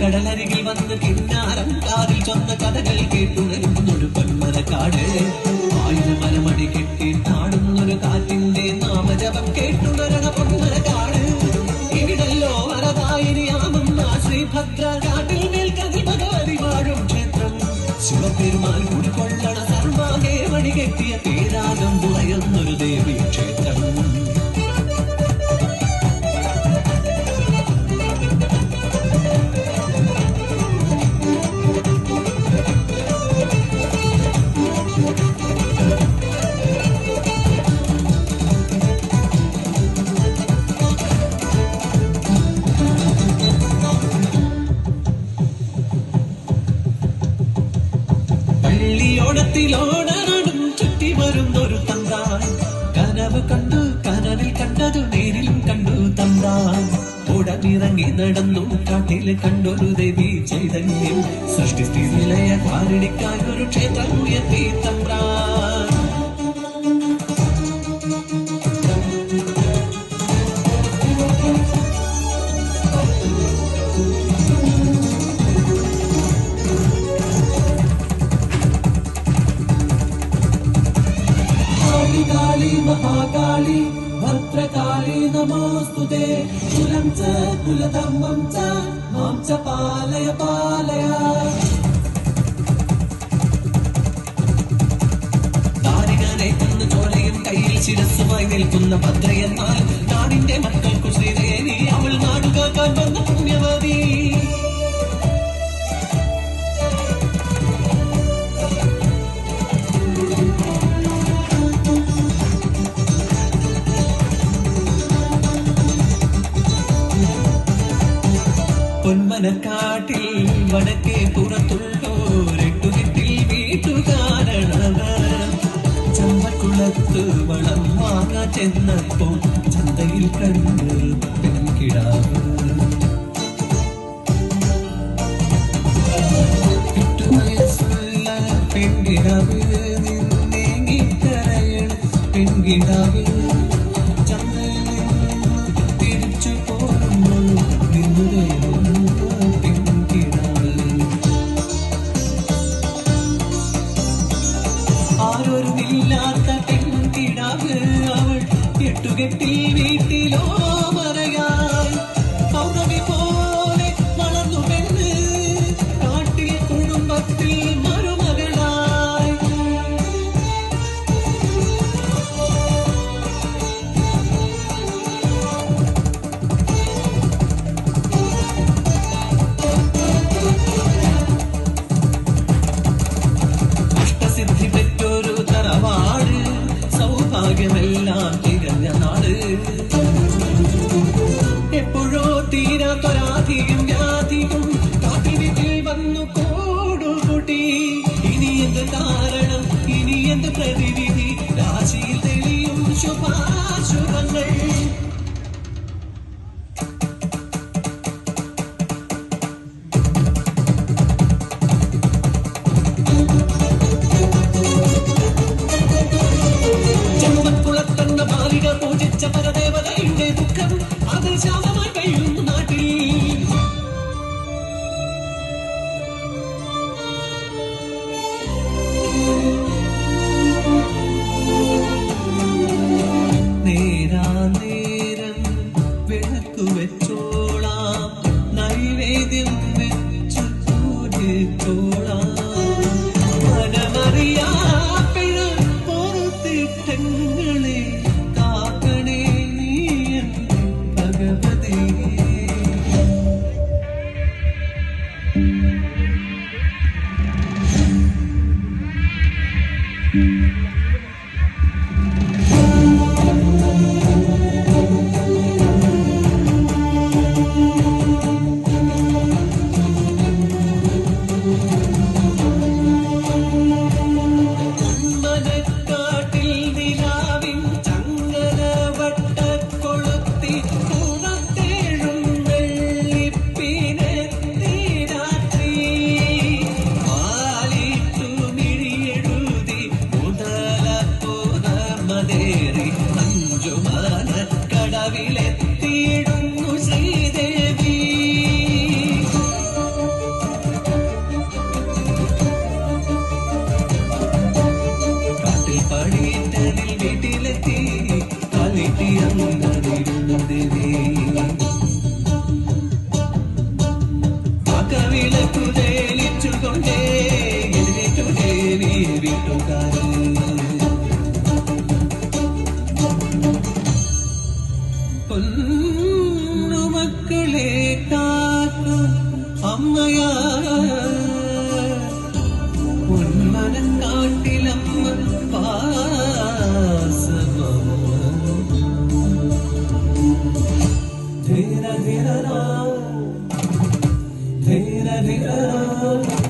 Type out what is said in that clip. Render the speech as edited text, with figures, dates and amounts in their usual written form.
കടലരികിൽ വന്ന് കിന്നാരം കാതിൽ ചൊന്ന കഥകൾ കേട്ടുണരുന്നൊരു പൊന്മരക്കാട്, ആയുധമരമടി കെട്ടി നാടുന്നൊരു കാറ്റിന്റെ നാമജപം കേട്ടുണരണ പൊന്മരക്കാട്. ഇവിടല്ലോ വരദായിനിയാകുന്ന ശ്രീഭദ്ര കാട്ടിൽ മേൽക്കതി ഭഗവതി വാഴും ക്ഷേത്രം. ശിവപെരുമാൻ കുടികൊള്ളണ സർവാകെ മണി കെട്ടിയ പേരാകം തുറയുന്നൊരു ദേവീ ക്ഷേത്രം. പള്ളിയോടത്തിലോടനാടും ചുറ്റി വരുന്നൊരു തമ്പ്രാൻ, കനവ് കണ്ടു കനവിൽ കണ്ടതു നേരിലും കണ്ടു തമ്പ്രാൻ. ഉടനിറങ്ങി നടന്നു കാട്ടിൽ കണ്ടൊരു ദേവി ചൈതന്യം, സൃഷ്ടിസ്ഥിതി നിലയ കാരണിക്കാൻ ഒരു ക്ഷേത്രം ഉയർത്തി തമ്പ്രാൻ. काली महाकाली भद्रकाली नमोस्तुते, कुलं च कुलधर्मं च मां च पालय पालय. താരികനെ കൊന്ന് ചോലയും കയ്യിൽ ശിരസ്സുമായി നിൽക്കുന്ന ഭദ്രയെന്നാൽ നാടിന്റെ മക്കൾക്കു ശ്രീദേവി, അവൾ നാടുകാക്കാൻ വന്ന പുണ്യവതി. പൊന്മനക്കാട്ടിൽ വടക്കേ പുറത്തുള്ളോരെട്ടുകെട്ടിൽ വീട്ടുകാരണവർ, ചമ്പക്കുളത്ത് വളം വാങ്ങാ ചെന്നപ്പോ ചന്തയിൽ കണ്ട് പെൺകിടാവ്. 8 വയസ്സുള്ള പെൺകിടാവ് നിന്നേങ്ങിക്കരയണ പെൺകിടാവ്. ചന്തയിൽ തിരിച്ചു പോരുമ്പോൾ നിന്നുരേ ആരൊരുമില്ലാത്ത പെൺകിടാവ്, അവൾ എട്ടുകെട്ടിൽ വീട്ടിലോ മറയായി പൗർണമി പോലെ വളർന്നു പെണ്ണ്, കാട്ടിൽ കുടുംബത്തിൽ മരുമകളായി. അഷ്ടസിദ്ധി പെറ്റൊരു തറവാട്, സൗഭാഗ്യമെല്ലാം തികഞ്ഞ നാട്. എപ്പോഴോ തീരാത്തൊരാധിയും വ്യാധിയും കാട്ടിൽ വീട്ടിൽ വന്നു കൂടുകൂട്ടി. ഇനി എന്ത് കാരണം, ഇനി എന്ത് പ്രതിവിധി, രാശിയിൽ തെളിയും ശുഭാശുഭങ്ങൾ. ചെമ്പക്കുളത്തെന്ന ബാലിക പൂജിച്ച പരദേവതയുടെ ദുഃഖം അത് ശാപമായി കഴിയുന്നു നാട്ടിൽ. നേരാ ചന്ദ്രിക